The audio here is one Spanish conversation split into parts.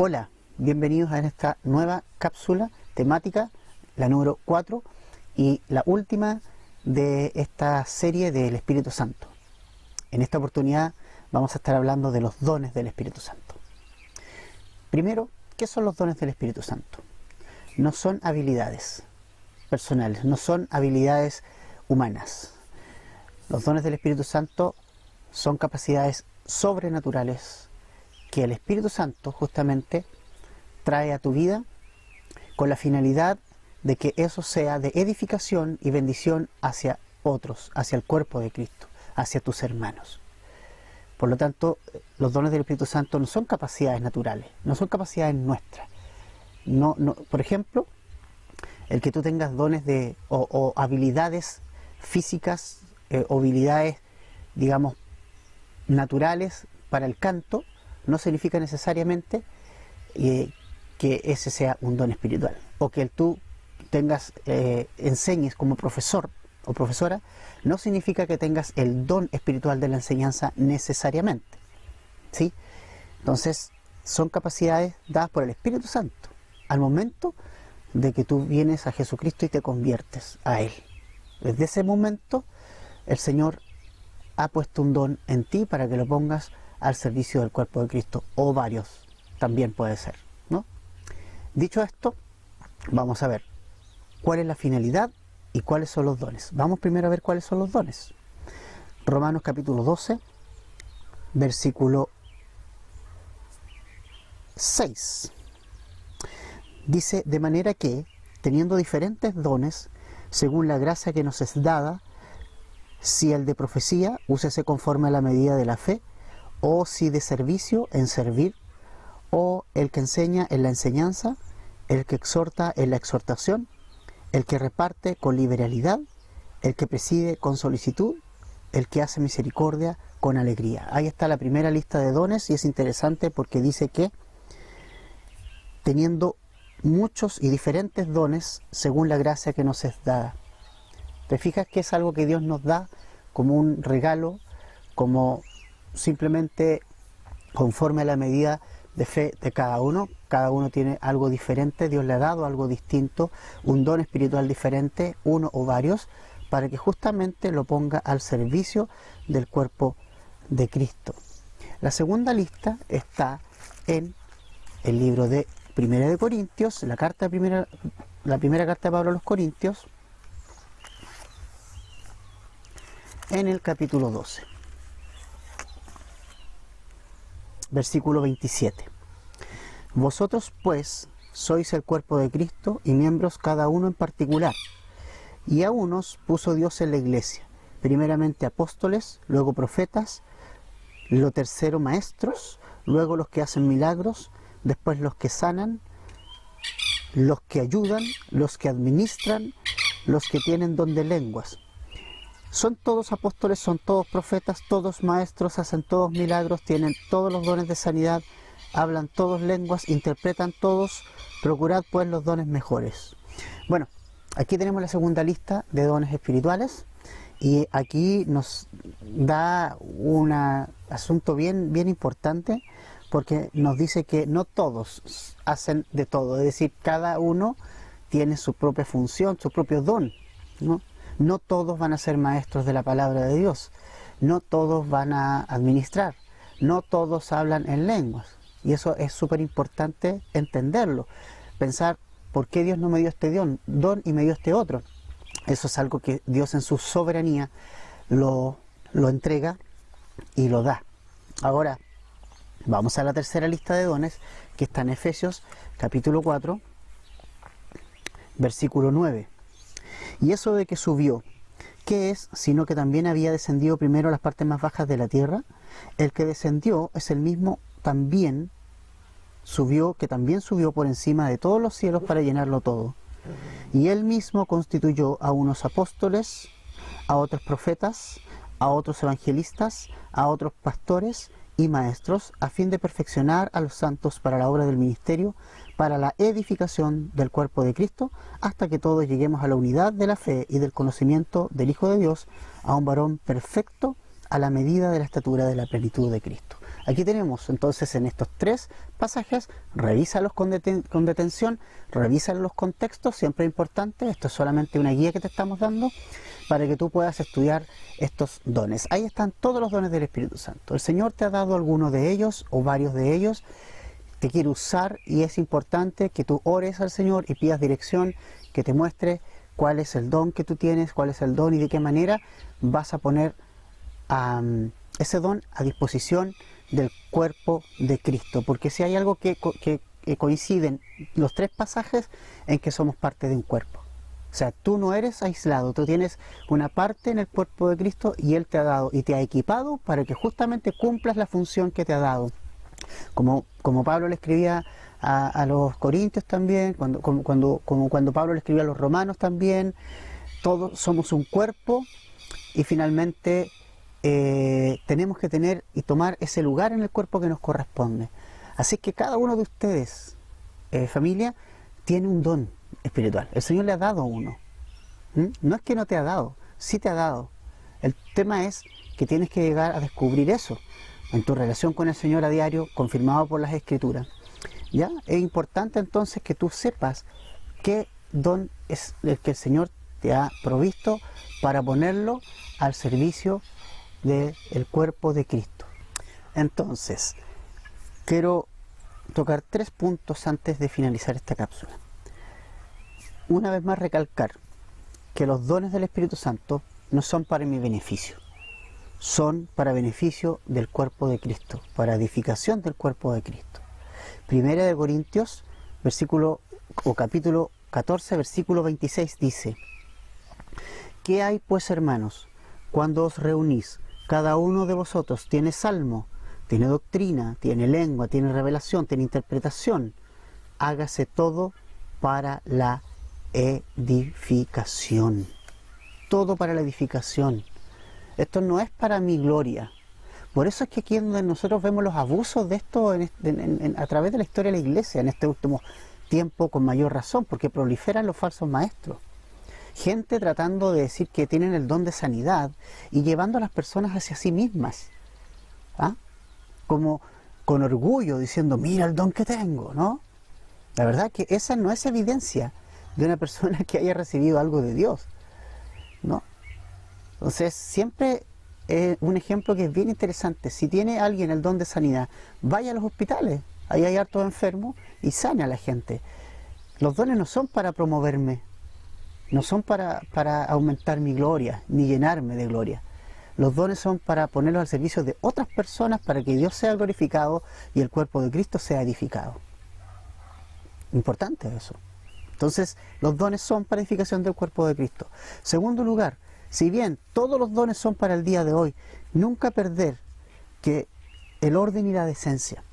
Hola, bienvenidos a esta nueva cápsula temática, la número 4 y la última de esta serie del Espíritu Santo. En esta oportunidad vamos a estar hablando de los dones del Espíritu Santo. Primero, ¿qué son los dones del Espíritu Santo? No son habilidades personales, no son habilidades humanas. Los dones del Espíritu Santo son capacidades sobrenaturales que el Espíritu Santo justamente trae a tu vida con la finalidad de que eso sea de edificación y bendición hacia otros, hacia el cuerpo de Cristo, hacia tus hermanos. Por lo tanto, los dones del Espíritu Santo no son capacidades naturales, no son capacidades nuestras. Por ejemplo, el que tú tengas dones o habilidades físicas o habilidades, digamos, naturales para el canto, no significa necesariamente que ese sea un don espiritual. O que tú enseñes como profesor o profesora, no significa que tengas el don espiritual de la enseñanza necesariamente, ¿sí? Entonces, son capacidades dadas por el Espíritu Santo al momento de que tú vienes a Jesucristo y te conviertes a Él. Desde ese momento, el Señor ha puesto un don en ti para que lo pongas al servicio del cuerpo de Cristo, o varios, también puede ser, ¿no? Dicho esto, vamos a ver cuál es la finalidad y cuáles son los dones. Vamos primero a ver cuáles son los dones. Romanos capítulo 12, versículo 6. Dice, de manera que, teniendo diferentes dones, según la gracia que nos es dada, si el de profecía, úsese conforme a la medida de la fe, o si de servicio, en servir, o el que enseña en la enseñanza, el que exhorta en la exhortación, el que reparte con liberalidad, el que preside con solicitud, el que hace misericordia con alegría. Ahí está la primera lista de dones y es interesante porque dice que teniendo muchos y diferentes dones según la gracia que nos es dada. ¿Te fijas que es algo que Dios nos da como un regalo, como simplemente conforme a la medida de fe de cada uno? Cada uno tiene algo diferente, Dios le ha dado algo distinto, un don espiritual diferente, uno o varios, para que justamente lo ponga al servicio del cuerpo de Cristo. La segunda lista está en el libro de Primera de Corintios, la primera carta de Pablo a los Corintios, en el capítulo 12. Versículo 27. Vosotros pues sois el cuerpo de Cristo y miembros cada uno en particular. Y a unos puso Dios en la iglesia, primeramente apóstoles, luego profetas, lo tercero maestros, luego los que hacen milagros, después los que sanan, los que ayudan, los que administran, los que tienen don de lenguas. Son todos apóstoles, son todos profetas, todos maestros, hacen todos milagros, tienen todos los dones de sanidad, hablan todos lenguas, interpretan todos, procurad pues los dones mejores. Bueno, aquí tenemos la segunda lista de dones espirituales y aquí nos da un asunto bien importante porque nos dice que no todos hacen de todo, es decir, cada uno tiene su propia función, su propio don, ¿no? No todos van a ser maestros de la palabra de Dios, no todos van a administrar, no todos hablan en lenguas. Y eso es súper importante entenderlo, pensar por qué Dios no me dio este don y me dio este otro. Eso es algo que Dios en su soberanía lo entrega y lo da. Ahora, vamos a la tercera lista de dones que está en Efesios capítulo 4, versículo 9. Y eso de que subió, ¿qué es? Sino que también había descendido primero a las partes más bajas de la tierra. El que descendió es el mismo también subió, que también subió por encima de todos los cielos para llenarlo todo. Y él mismo constituyó a unos apóstoles, a otros profetas, a otros evangelistas, a otros pastores y maestros, a fin de perfeccionar a los santos para la obra del ministerio, para la edificación del cuerpo de Cristo, hasta que todos lleguemos a la unidad de la fe y del conocimiento del Hijo de Dios, a un varón perfecto, a la medida de la estatura de la plenitud de Cristo. Aquí tenemos entonces en estos 3 pasajes, revísalos con detención, revisa los contextos, siempre es importante, esto es solamente una guía que te estamos dando para que tú puedas estudiar estos dones. Ahí están todos los dones del Espíritu Santo. El Señor te ha dado alguno de ellos o varios de ellos, te quiere usar y es importante que tú ores al Señor y pidas dirección, que te muestre cuál es el don que tú tienes, cuál es el don y de qué manera vas a poner ese don a disposición del cuerpo de Cristo. Porque si hay algo que coinciden los 3 pasajes en que somos parte de un cuerpo. O sea, tú no eres aislado, tú tienes una parte en el cuerpo de Cristo y Él te ha dado y te ha equipado para que justamente cumplas la función que te ha dado. Como Pablo le escribía a los Corintios también, como cuando Pablo le escribía a los Romanos también, todos somos un cuerpo y finalmente tenemos que tener y tomar ese lugar en el cuerpo que nos corresponde. Así que cada uno de ustedes, familia, tiene un don espiritual. El Señor le ha dado uno. No es que no te ha dado, sí te ha dado. El tema es que tienes que llegar a descubrir eso en tu relación con el Señor a diario, confirmado por las Escrituras. ¿Ya? Es importante entonces que tú sepas qué don es el que el Señor te ha provisto para ponerlo al servicio del cuerpo de Cristo. Entonces, quiero tocar 3 puntos antes de finalizar esta cápsula. Una vez más recalcar que los dones del Espíritu Santo no son para mi beneficio, son para beneficio del cuerpo de Cristo, para edificación del cuerpo de Cristo. Primera de Corintios, capítulo 14, versículo 26 dice: ¿Qué hay pues, hermanos, cuando os reunís? Cada uno de vosotros tiene salmo, tiene doctrina, tiene lengua, tiene revelación, tiene interpretación. Hágase todo para la edificación. Todo para la edificación. Esto no es para mi gloria. Por eso es que aquí es donde nosotros vemos los abusos de esto a través de la historia de la iglesia en este último tiempo con mayor razón, porque proliferan los falsos maestros. Gente tratando de decir que tienen el don de sanidad y llevando a las personas hacia sí mismas. Como con orgullo diciendo, mira el don que tengo, ¿no? La verdad que esa no es evidencia de una persona que haya recibido algo de Dios, ¿no? Entonces, siempre un ejemplo que es bien interesante. Si tiene alguien el don de sanidad, vaya a los hospitales, ahí hay hartos enfermos y sane a la gente. Los dones no son para promoverme, no son para aumentar mi gloria, ni llenarme de gloria. Los dones son para ponerlos al servicio de otras personas, para que Dios sea glorificado y el cuerpo de Cristo sea edificado. Importante eso. Entonces, los dones son para edificación del cuerpo de Cristo. Segundo lugar, si bien todos los dones son para el día de hoy, nunca perder que el orden y la decencia.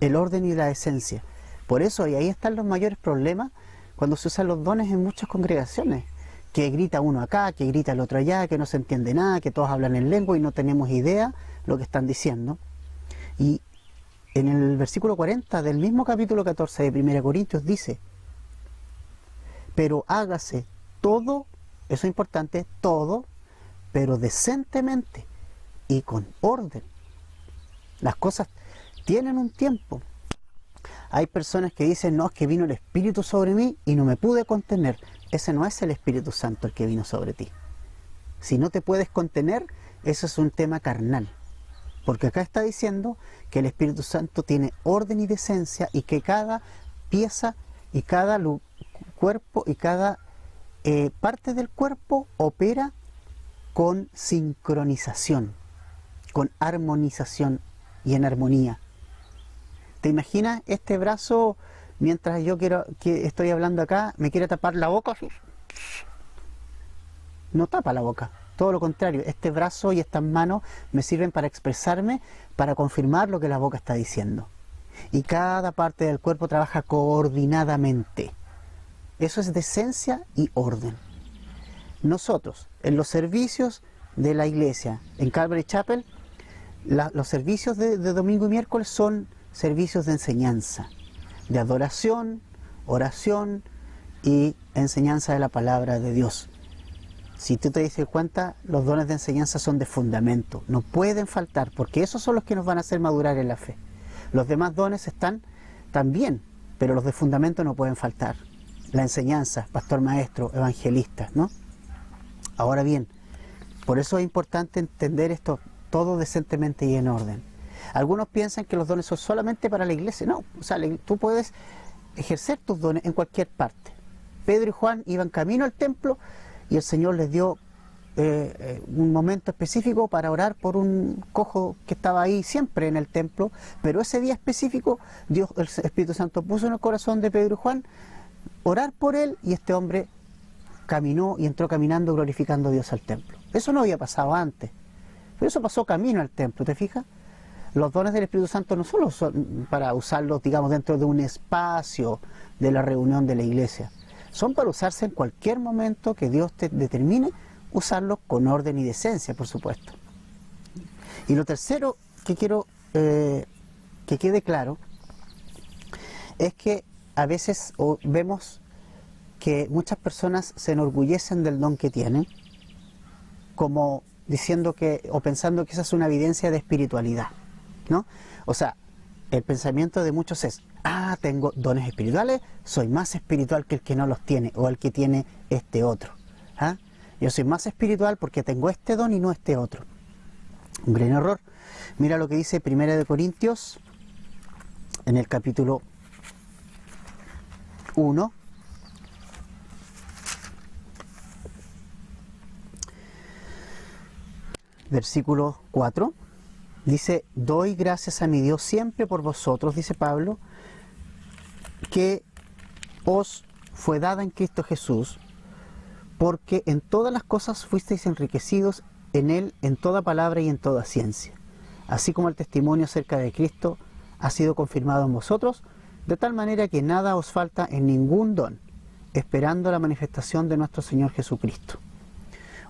El orden y la decencia. Por eso, y ahí están los mayores problemas cuando se usan los dones en muchas congregaciones. Que grita uno acá, que grita el otro allá, que no se entiende nada, que todos hablan en lengua y no tenemos idea lo que están diciendo. Y en el versículo 40 del mismo capítulo 14 de 1 Corintios dice: pero hágase todo, eso es importante, todo, pero decentemente y con orden. Las cosas tienen un tiempo. Hay personas que dicen, no, es que vino el Espíritu sobre mí y no me pude contener. Ese no es el Espíritu Santo el que vino sobre ti. Si no te puedes contener, eso es un tema carnal. Porque acá está diciendo que el Espíritu Santo tiene orden y decencia y que cada pieza y cada cuerpo y cada parte del cuerpo opera con sincronización, con armonización y en armonía. ¿Te imaginas este brazo, mientras yo estoy hablando acá, me quiere tapar la boca? No tapa la boca, todo lo contrario. Este brazo y estas manos me sirven para expresarme, para confirmar lo que la boca está diciendo. Y cada parte del cuerpo trabaja coordinadamente. Eso es decencia y orden. Nosotros, en los servicios de la iglesia, en Calvary Chapel, los servicios de domingo y miércoles son servicios de enseñanza, de adoración, oración y enseñanza de la palabra de Dios. si tú te diste cuenta, los dones de enseñanza son de fundamento, no pueden faltar, porque esos son los que nos van a hacer madurar en la fe. Los demás dones están también, pero los de fundamento no pueden faltar. La enseñanza, pastor, maestro, evangelista, ¿no? Ahora bien, por eso es importante entender esto todo decentemente y en orden. Algunos piensan que los dones son solamente para la iglesia. No, o sea, tú puedes ejercer tus dones en cualquier parte. Pedro y Juan iban camino al templo y el Señor les dio un momento específico para orar por un cojo que estaba ahí siempre en el templo, pero ese día específico Dios, el Espíritu Santo puso en el corazón de Pedro y Juan orar por él, y este hombre caminó y entró caminando glorificando a Dios al templo. Eso no había pasado antes, pero eso pasó camino al templo, ¿te fijas? Los dones del Espíritu Santo no solo son para usarlos, digamos, dentro de un espacio de la reunión de la iglesia, son para usarse en cualquier momento que Dios te determine usarlos con orden y decencia, por supuesto. Y lo tercero que quiero que quede claro es que a veces vemos que muchas personas se enorgullecen del don que tienen, como diciendo que, o pensando que esa es una evidencia de espiritualidad, ¿no? O sea, el pensamiento de muchos es: ah, tengo dones espirituales, soy más espiritual que el que no los tiene, o el que tiene este otro. ¿Ah? Yo soy más espiritual porque tengo este don y no este otro. Un gran error. Mira lo que dice 1 Corintios, en el capítulo 1. Versículo 4. Dice: doy gracias a mi Dios siempre por vosotros, dice Pablo, que os fue dada en Cristo Jesús, porque en todas las cosas fuisteis enriquecidos en Él, en toda palabra y en toda ciencia, así como el testimonio acerca de Cristo ha sido confirmado en vosotros, de tal manera que nada os falta en ningún don, esperando la manifestación de nuestro Señor Jesucristo.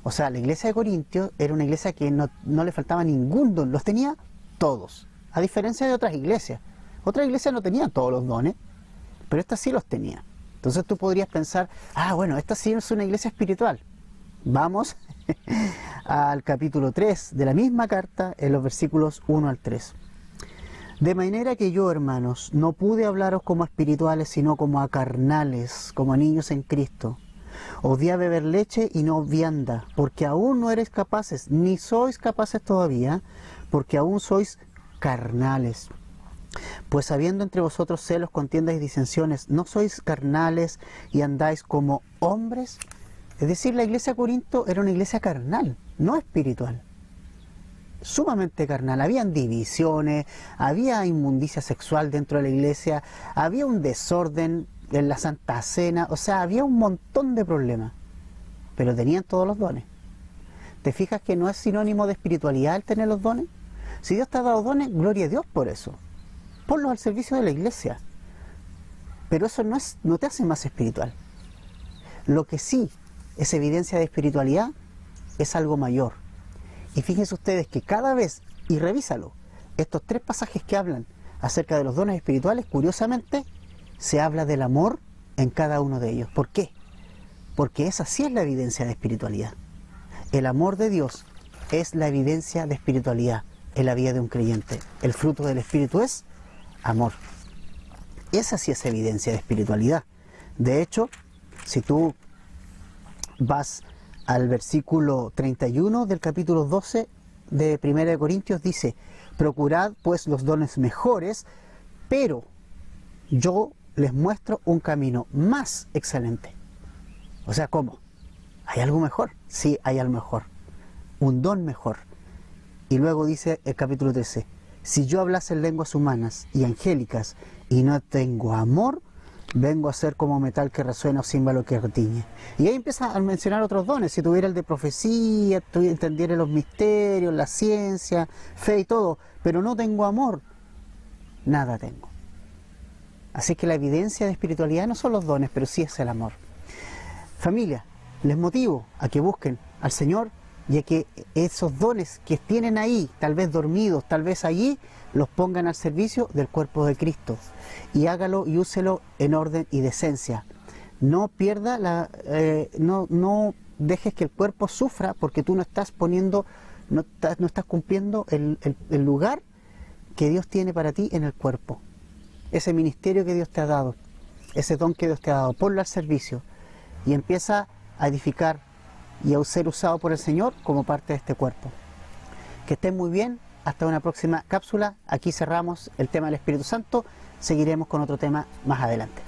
O sea, la iglesia de Corintios era una iglesia que no le faltaba ningún don, los tenía todos, a diferencia de otras iglesias. Otras iglesias no tenían todos los dones, pero esta sí los tenía. Entonces tú podrías pensar: ah, bueno, esta sí es una iglesia espiritual. Vamos al capítulo 3 de la misma carta, en los versículos 1 al 3. De manera que yo, hermanos, no pude hablaros como a espirituales, sino como a carnales, como a niños en Cristo. Os di a beber leche y no vianda, porque aún no eres capaces, ni sois capaces todavía, porque aún sois carnales. Pues habiendo entre vosotros celos, contiendas y disensiones, ¿no sois carnales y andáis como hombres? Es decir, la iglesia de Corinto era una iglesia carnal, no espiritual. Sumamente carnal. Habían divisiones, había inmundicia sexual dentro de la iglesia, había un desorden en la Santa Cena, o sea, había un montón de problemas, pero tenían todos los dones. ¿Te fijas que no es sinónimo de espiritualidad el tener los dones? Si Dios te ha dado dones, gloria a Dios por eso. Ponlos al servicio de la iglesia. Pero eso no te hace más espiritual. Lo que sí es evidencia de espiritualidad es algo mayor. Y fíjense ustedes que cada vez, y revísalo, estos 3 pasajes que hablan acerca de los dones espirituales, curiosamente, se habla del amor en cada uno de ellos. ¿Por qué? Porque esa sí es la evidencia de espiritualidad. El amor de Dios es la evidencia de espiritualidad en la vida de un creyente. El fruto del Espíritu es amor. Esa sí es evidencia de espiritualidad. De hecho, si tú vas al versículo 31 del capítulo 12 de 1 Corintios, dice: procurad pues los dones mejores, pero yo les muestro un camino más excelente. O sea, ¿cómo? ¿Hay algo mejor? Sí, hay algo mejor. Un don mejor. Y luego dice el capítulo 13: si yo hablase en lenguas humanas y angélicas y no tengo amor, vengo a ser como metal que resuena o címbalo que retiñe. Y ahí empieza a mencionar otros dones. Si tuviera el de profecía, entendiera los misterios, la ciencia, fe y todo, pero no tengo amor, nada tengo. Así que la evidencia de espiritualidad no son los dones, pero sí es el amor. Familia, les motivo a que busquen al Señor y a que esos dones que tienen ahí, tal vez dormidos, tal vez allí, los pongan al servicio del cuerpo de Cristo. Y hágalo y úselo en orden y decencia. No pierda no dejes que el cuerpo sufra porque tú no estás poniendo, no estás cumpliendo el lugar que Dios tiene para ti en el cuerpo. Ese ministerio que Dios te ha dado, ese don que Dios te ha dado, ponlo al servicio y empieza a edificar y a ser usado por el Señor como parte de este cuerpo. Que estén muy bien, hasta una próxima cápsula. Aquí cerramos el tema del Espíritu Santo, seguiremos con otro tema más adelante.